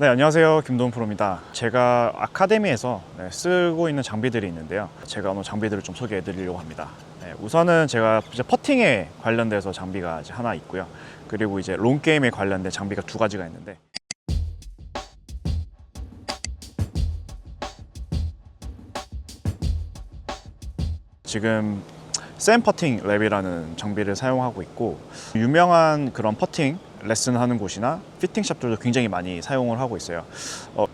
네, 안녕하세요. 김도훈 프로입니다. 제가 아카데미에서 쓰고 있는 장비들이 있는데요. 제가 오늘 장비들을 좀 소개해 드리려고 합니다. 우선은 제가 이제 퍼팅에 관련돼서 장비가 이제 하나 있고요. 그리고 이제 롱게임에 관련된 장비가 두 가지가 있는데, 지금 샘 퍼팅 랩이라는 장비를 사용하고 있고, 유명한 그런 퍼팅 레슨하는 곳이나 피팅샵들도 굉장히 많이 사용을 하고 있어요.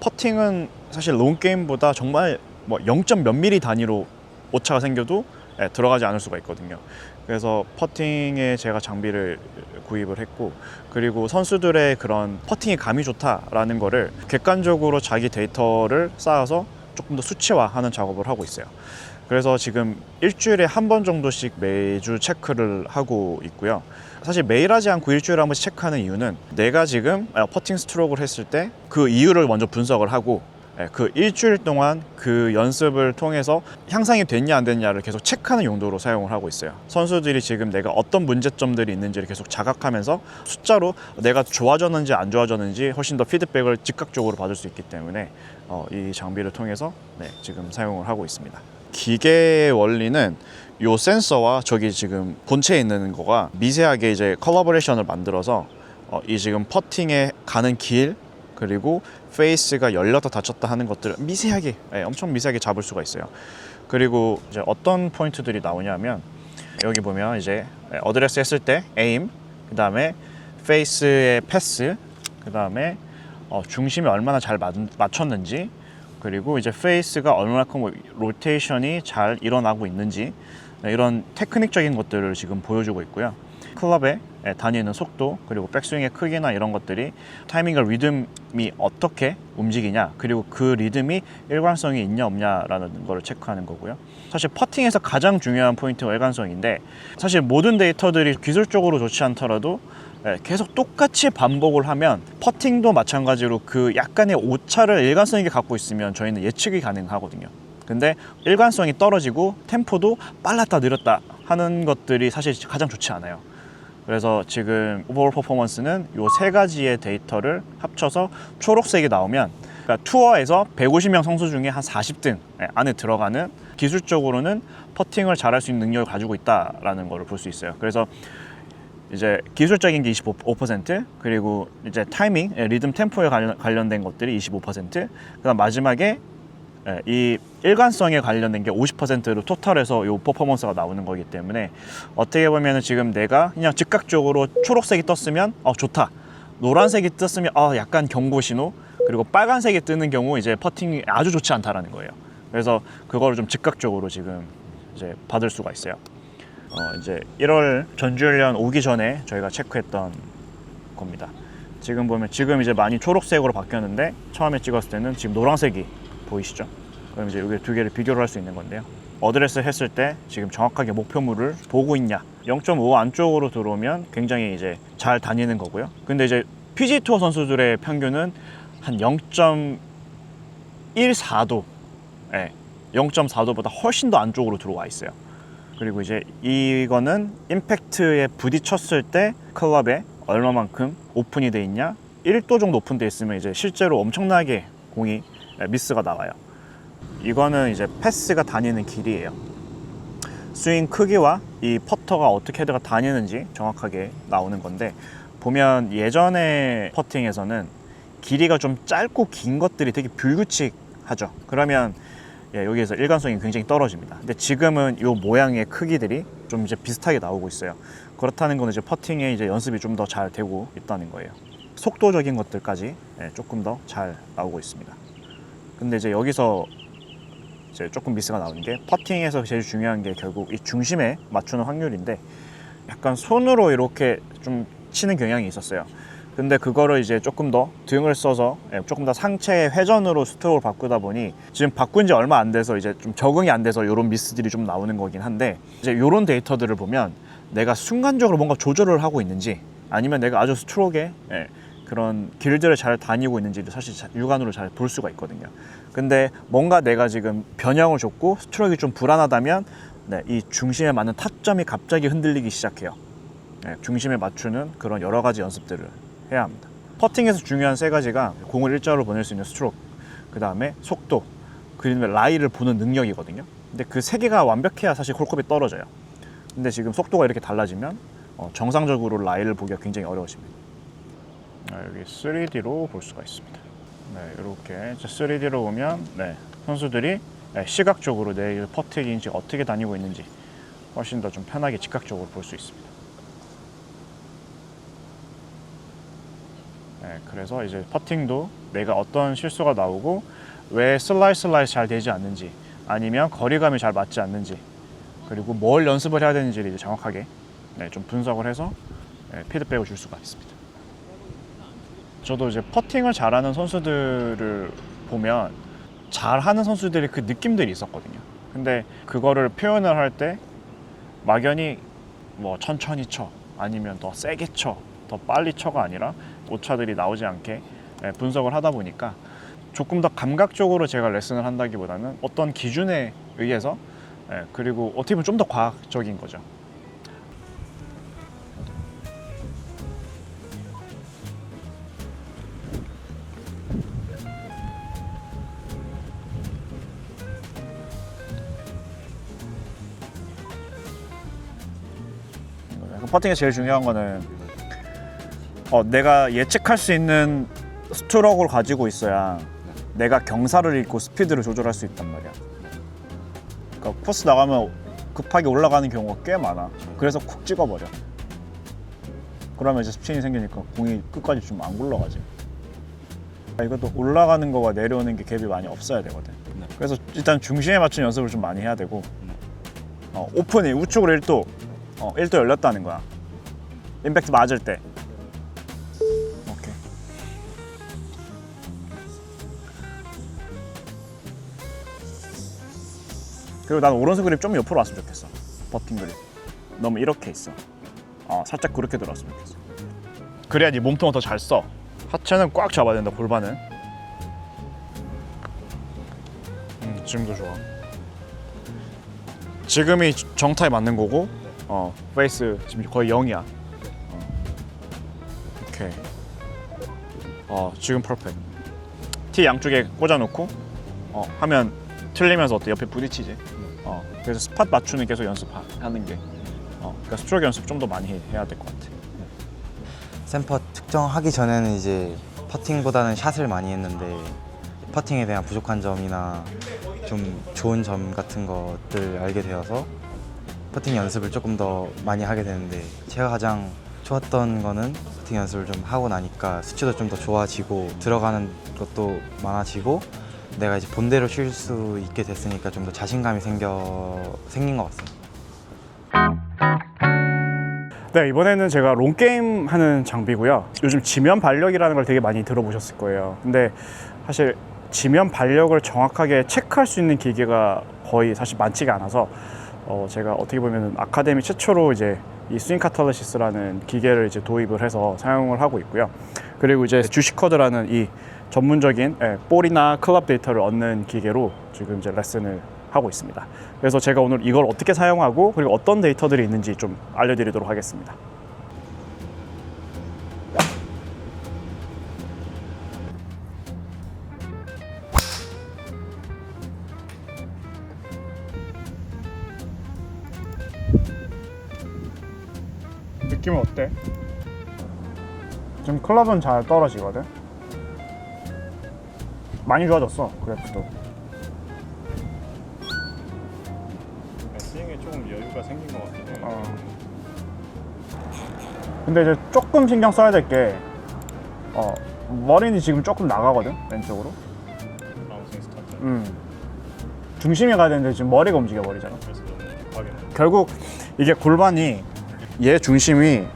퍼팅은 사실 롱게임보다 정말 뭐 0. 몇 미리 단위로 오차가 생겨도 들어가지 않을 수가 있거든요. 그래서 퍼팅에 제가 장비를 구입을 했고, 그리고 선수들의 그런 퍼팅이 감이 좋다라는 거를 객관적으로 자기 데이터를 쌓아서 조금 더 수치화하는 작업을 하고 있어요. 그래서 지금 일주일에 한 번 정도씩 매주 체크를 하고 있고요. 사실 매일 하지 않고 일주일에 한 번씩 체크하는 이유는 내가 지금 퍼팅 스트로크를 했을 때 그 이유를 먼저 분석을 하고, 그 일주일 동안 그 연습을 통해서 향상이 됐냐 안 됐냐를 계속 체크하는 용도로 사용을 하고 있어요. 선수들이 지금 내가 어떤 문제점들이 있는지를 계속 자각하면서 숫자로 내가 좋아졌는지 안 좋아졌는지 훨씬 더 피드백을 즉각적으로 받을 수 있기 때문에 이 장비를 통해서 지금 사용을 하고 있습니다. 기계의 원리는 요 센서와 저기 지금 본체에 있는 거가 미세하게 이제 컬러버레이션을 만들어서 이 지금 퍼팅에 가는 길, 그리고 페이스가 열렸다 닫혔다 하는 것들을 미세하게, 엄청 미세하게 잡을 수가 있어요. 그리고 이제 어떤 포인트들이 나오냐면, 여기 보면 이제 어드레스 했을 때 에임, 그 다음에 페이스의 패스, 그 다음에 중심이 얼마나 잘 맞췄는지, 그리고 이제 페이스가 얼마만큼 로테이션이 잘 일어나고 있는지, 이런 테크닉적인 것들을 지금 보여주고 있고요. 클럽에 다니는 속도, 그리고 백스윙의 크기나 이런 것들이 타이밍과 리듬이 어떻게 움직이냐, 그리고 그 리듬이 일관성이 있냐 없냐라는 걸 체크하는 거고요. 사실 퍼팅에서 가장 중요한 포인트가 일관성인데, 사실 모든 데이터들이 기술적으로 좋지 않더라도 계속 똑같이 반복을 하면, 퍼팅도 마찬가지로 그 약간의 오차를 일관성 있게 갖고 있으면 저희는 예측이 가능하거든요. 근데 일관성이 떨어지고 템포도 빨랐다 느렸다 하는 것들이 사실 가장 좋지 않아요. 그래서 지금 오버올 퍼포먼스는 이 세 가지의 데이터를 합쳐서 초록색이 나오면, 그러니까 투어에서 150명 선수 중에 한 40등 안에 들어가는, 기술적으로는 퍼팅을 잘할 수 있는 능력을 가지고 있다라는 걸 볼 수 있어요. 그래서 이제 기술적인 게 25%, 그리고 이제 타이밍, 리듬, 템포에 관련된 것들이 25%, 그다음 마지막에 이 일관성에 관련된 게 50%로 토탈해서 이 퍼포먼스가 나오는 거기 때문에, 어떻게 보면 지금 내가 그냥 즉각적으로 초록색이 떴으면 좋다, 노란색이 떴으면 약간 경고 신호, 그리고 빨간색이 뜨는 경우 이제 퍼팅이 아주 좋지 않다라는 거예요. 그래서 그거를 좀 즉각적으로 지금 이제 받을 수가 있어요. 이제 1월 전주훈련 오기 전에 저희가 체크했던 겁니다. 지금 보면 지금 이제 많이 초록색으로 바뀌었는데, 처음에 찍었을 때는 지금 노란색이 보이시죠? 그럼 이제 여기 두 개를 비교를 할 수 있는 건데요. 어드레스 했을 때 지금 정확하게 목표물을 보고 있냐, 0.5 안쪽으로 들어오면 굉장히 이제 잘 다니는 거고요. 근데 이제 PGA 투어 선수들의 평균은 한 0.14도, 0.4도보다 훨씬 더 안쪽으로 들어와 있어요. 그리고 이제 이거는 임팩트에 부딪혔을 때 클럽에 얼마만큼 오픈이 돼 있냐, 1도 정도 오픈돼 있으면 이제 실제로 엄청나게 공이 미스가 나와요. 이거는 이제 패스가 다니는 길이에요. 스윙 크기와 이 퍼터가 어떻게 헤드가 다니는지 정확하게 나오는 건데, 보면 예전에 퍼팅에서는 길이가 좀 짧고 긴 것들이 되게 불규칙하죠. 그러면 여기에서 일관성이 굉장히 떨어집니다. 근데 지금은 이 모양의 크기들이 좀 이제 비슷하게 나오고 있어요. 그렇다는 건 이제 퍼팅에 이제 연습이 좀 더 잘 되고 있다는 거예요. 속도적인 것들까지 조금 더 잘 나오고 있습니다. 근데 이제 여기서 이제 조금 미스가 나오는 게, 퍼팅에서 제일 중요한 게 결국 이 중심에 맞추는 확률인데, 약간 손으로 이렇게 좀 치는 경향이 있었어요. 근데 그거를 이제 조금 더 등을 써서 조금 더 상체 회전으로 스트로크를 바꾸다 보니, 지금 바꾼 지 얼마 안 돼서 이제 좀 적응이 안 돼서 이런 미스들이 좀 나오는 거긴 한데, 이제 이런 데이터들을 보면 내가 순간적으로 뭔가 조절을 하고 있는지, 아니면 내가 아주 스트로크에 그런 길들을 잘 다니고 있는지를 사실 육안으로 잘 볼 수가 있거든요. 근데 뭔가 내가 지금 변형을 줬고 스트로크가 좀 불안하다면, 이 중심에 맞는 타점이 갑자기 흔들리기 시작해요. 중심에 맞추는 그런 여러 가지 연습들을 해야 합니다. 퍼팅에서 중요한 세 가지가 공을 일자로 보낼 수 있는 스트로크, 그 다음에 속도, 그림의 라이를 보는 능력이거든요. 근데 그 세 개가 완벽해야 사실 홀컵이 떨어져요. 근데 지금 속도가 이렇게 달라지면 정상적으로 라이를 보기가 굉장히 어려워집니다. 여기 3D로 볼 수가 있습니다. 네, 이렇게 3D로 보면 선수들이 시각적으로 내 퍼팅이 어떻게 다니고 있는지 훨씬 더 좀 편하게 즉각적으로 볼 수 있습니다. 그래서 이제 퍼팅도 내가 어떤 실수가 나오고 왜 슬라이스 잘 되지 않는지, 아니면 거리감이 잘 맞지 않는지, 그리고 뭘 연습을 해야 되는지를 이제 정확하게 좀 분석을 해서 피드백을 줄 수가 있습니다. 저도 이제 퍼팅을 잘하는 선수들을 보면 잘하는 선수들의 그 느낌들이 있었거든요. 근데 그거를 표현을 할 때 막연히 뭐 천천히 쳐, 아니면 더 세게 쳐, 더 빨리 쳐가 아니라 오차들이 나오지 않게 분석을 하다 보니까 조금 더 감각적으로 제가 레슨을 한다기보다는 어떤 기준에 의해서, 그리고 어떻게 보면 좀 더 과학적인 거죠. 퍼팅에서 제일 중요한 거는 내가 예측할 수 있는 스트로크를 가지고 있어야 내가 경사를 읽고 스피드를 조절할 수 있단 말이야. 그러니까 코스 나가면 급하게 올라가는 경우가 꽤 많아. 그래서 쿡 찍어버려. 그러면 이제 스핀이 생기니까 공이 끝까지 좀 안 굴러가지. 이것도 올라가는 거와 내려오는 게 갭이 많이 없어야 되거든. 그래서 일단 중심에 맞춘 연습을 좀 많이 해야 되고, 오픈이 우측으로 1도 1도 열렸다는 거야. 임팩트 맞을 때. 오케이. 그리고 난 오른손 그립 좀 옆으로 왔으면 좋겠어. 버팅 그립 너무 이렇게 있어. 살짝 그렇게 들어왔으면 좋겠어. 그래야 네 몸통을 더 잘 써. 하체는 꽉 잡아야 된다, 골반은. 지금도 좋아. 지금이 정타에 맞는 거고, 페이스 지금 거의 0이야. 오케이. 지금 퍼펙트. 티 양쪽에 꽂아놓고 하면 틀리면서 어때? 옆에 부딪히지. 그래서 스팟 맞추는 계속 연습하는 게. 그러니까 스트로크 연습 좀 더 많이 해야 될 것 같아. 샘퍼 측정하기 전에는 이제 퍼팅보다는 샷을 많이 했는데 퍼팅에 대한 부족한 점이나 좀 좋은 점 같은 것들을 알게 되어서 퍼팅 연습을 조금 더 많이 하게 되는데, 제가 가장 좋았던 거는 퍼팅 연습을 좀 하고 나니까 수치도 좀 더 좋아지고 들어가는 것도 많아지고 내가 이제 본대로 칠 수 있게 됐으니까 좀 더 자신감이 생긴 것 같습니다. 네, 이번에는 제가 롱게임 하는 장비고요. 요즘 지면 발력이라는 걸 되게 많이 들어보셨을 거예요. 근데 사실 지면 발력을 정확하게 체크할 수 있는 기계가 거의 사실 많지가 않아서 제가 어떻게 보면 아카데미 최초로 이제 이 스윙 카탈리시스라는 기계를 이제 도입을 해서 사용을 하고 있고요. 그리고 이제 주식커드라는 이 전문적인 볼이나 클럽 데이터를 얻는 기계로 지금 이제 레슨을 하고 있습니다. 그래서 제가 오늘 이걸 어떻게 사용하고 그리고 어떤 데이터들이 있는지 좀 알려드리도록 하겠습니다. 느낌은 어때? 지금 클럽은 잘 떨어지거든? 많이 좋아졌어, 그래프도. 스윙에 조금 여유가 생긴 것 같긴 해요. 근데 이제 조금 신경 써야 될 게 머리는 지금 조금 나가거든, 왼쪽으로. 바운싱 스타트. 중심이 가야 되는데 지금 머리가 움직여 버리잖아. 그래서 너무 급하게 결국 이게 골반이 얘 중심이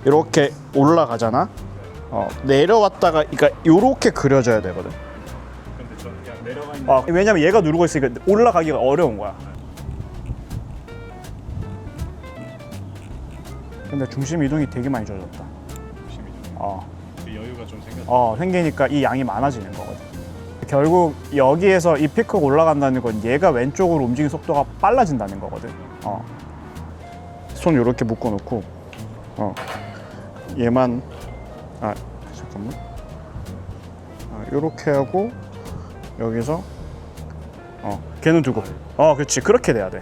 이렇게 올라가잖아. 내려왔다가 그러니까 이렇게 그려져야 되거든. 근데 저는 그냥 내려가 있는 왜냐면 얘가 누르고 있으니까 올라가기가 어려운 거야. 근데 중심 이동이 되게 많이 좋아졌다. 중심이 좀 그 여유가 좀 생겼어요. 생기니까 이 양이 많아지는 거거든. 결국 여기에서 이 피크가 올라간다는 건 얘가 왼쪽으로 움직이는 속도가 빨라진다는 거거든. 손 이렇게 묶어 놓고 얘만 잠깐만. 요렇게 하고 여기서 걔는 두고. 그렇지. 그렇게 돼야 돼.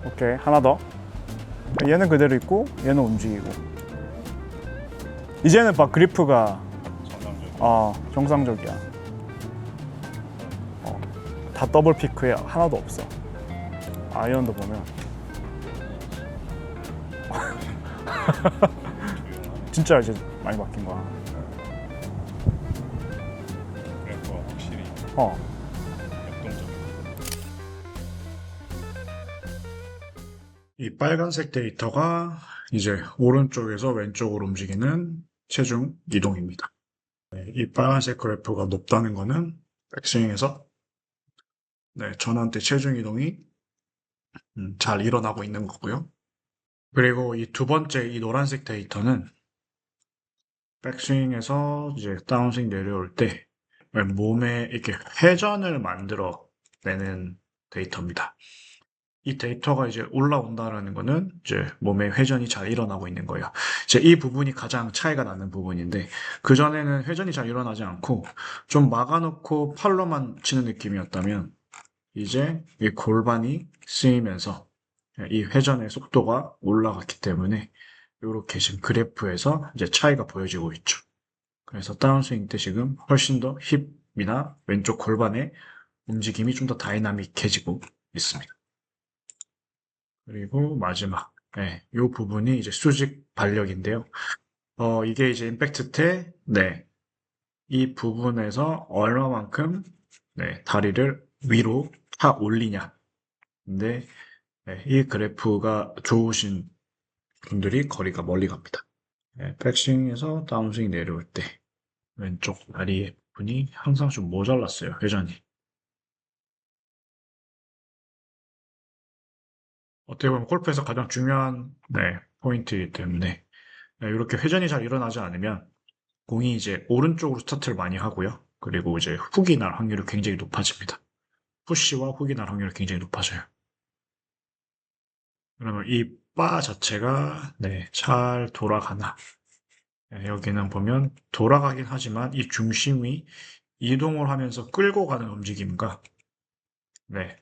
오케이. 하나 더. 얘는 그대로 있고 얘는 움직이고. 이제는 막 그리프가 정상적이야. 다 더블 피크야. 하나도 없어. 아이언도 보면 진짜 이제 많이 바뀐 거야. 그래서 확실히 어. 역동적. 이 빨간색 데이터가 이제 오른쪽에서 왼쪽으로 움직이는 체중 이동입니다. 이 빨간색 그래프가 높다는 거는 백스윙에서 전환대 체중 이동이 잘 일어나고 있는 거고요. 그리고 이 두 번째 이 노란색 데이터는 백스윙에서 이제 다운스윙 내려올 때 몸에 이렇게 회전을 만들어 내는 데이터입니다. 이 데이터가 이제 올라온다라는 거는 이제 몸에 회전이 잘 일어나고 있는 거예요. 이제 이 부분이 가장 차이가 나는 부분인데 그전에는 회전이 잘 일어나지 않고 좀 막아놓고 팔로만 치는 느낌이었다면 이제 이 골반이 쓰이면서 이 회전의 속도가 올라갔기 때문에 이렇게 지금 그래프에서 이제 차이가 보여지고 있죠. 그래서 다운스윙 때 지금 훨씬 더 힙이나 왼쪽 골반의 움직임이 좀 더 다이나믹해지고 있습니다. 그리고 마지막, 이 부분이 이제 수직 발력인데요. 이게 이제 임팩트 때, 이 부분에서 얼마만큼, 다리를 위로 타 올리냐. 근데, 이 그래프가 좋으신 분들이 거리가 멀리 갑니다. 백스윙에서 다운스윙 내려올 때, 왼쪽 다리의 부분이 항상 좀 모자랐어요, 회전이. 어떻게 보면 골프에서 가장 중요한 포인트이기 때문에 이렇게 회전이 잘 일어나지 않으면 공이 이제 오른쪽으로 스타트를 많이 하고요. 그리고 이제 훅이 날 확률이 굉장히 높아집니다. 푸시와 훅이 날 확률이 굉장히 높아져요. 그러면 이 바 자체가 잘 돌아가나. 여기는 보면 돌아가긴 하지만 이 중심이 이동을 하면서 끌고 가는 움직임과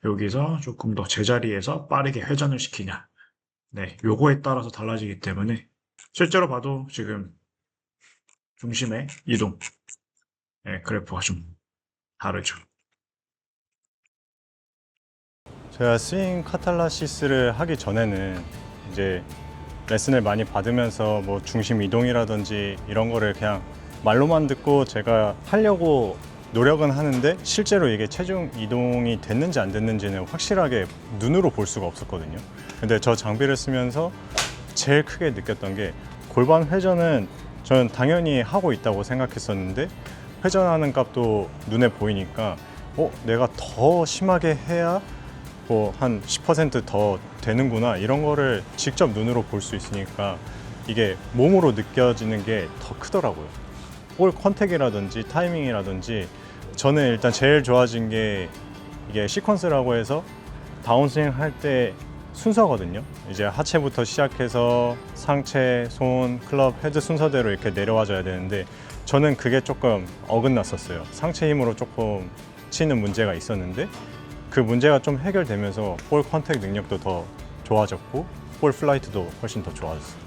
여기서 조금 더 제자리에서 빠르게 회전을 시키냐. 요거에 따라서 달라지기 때문에 실제로 봐도 지금 중심의 이동, 그래프가 좀 다르죠. 제가 스윙 카탈라시스를 하기 전에는 이제 레슨을 많이 받으면서 뭐 중심 이동이라든지 이런 거를 그냥 말로만 듣고 제가 하려고 노력은 하는데 실제로 이게 체중 이동이 됐는지 안 됐는지는 확실하게 눈으로 볼 수가 없었거든요. 근데 저 장비를 쓰면서 제일 크게 느꼈던 게 골반 회전은 저는 당연히 하고 있다고 생각했었는데 회전하는 값도 눈에 보이니까 내가 더 심하게 해야 뭐 한 10% 더 되는구나 이런 거를 직접 눈으로 볼 수 있으니까 이게 몸으로 느껴지는 게 더 크더라고요. 볼 컨택이라든지 타이밍이라든지 저는 일단 제일 좋아진 게 이게 시퀀스라고 해서 다운스윙 할 때 순서거든요. 이제 하체부터 시작해서 상체, 손, 클럽, 헤드 순서대로 이렇게 내려와줘야 되는데 저는 그게 조금 어긋났었어요. 상체 힘으로 조금 치는 문제가 있었는데 그 문제가 좀 해결되면서 볼 컨택 능력도 더 좋아졌고 볼 플라이트도 훨씬 더 좋아졌어요.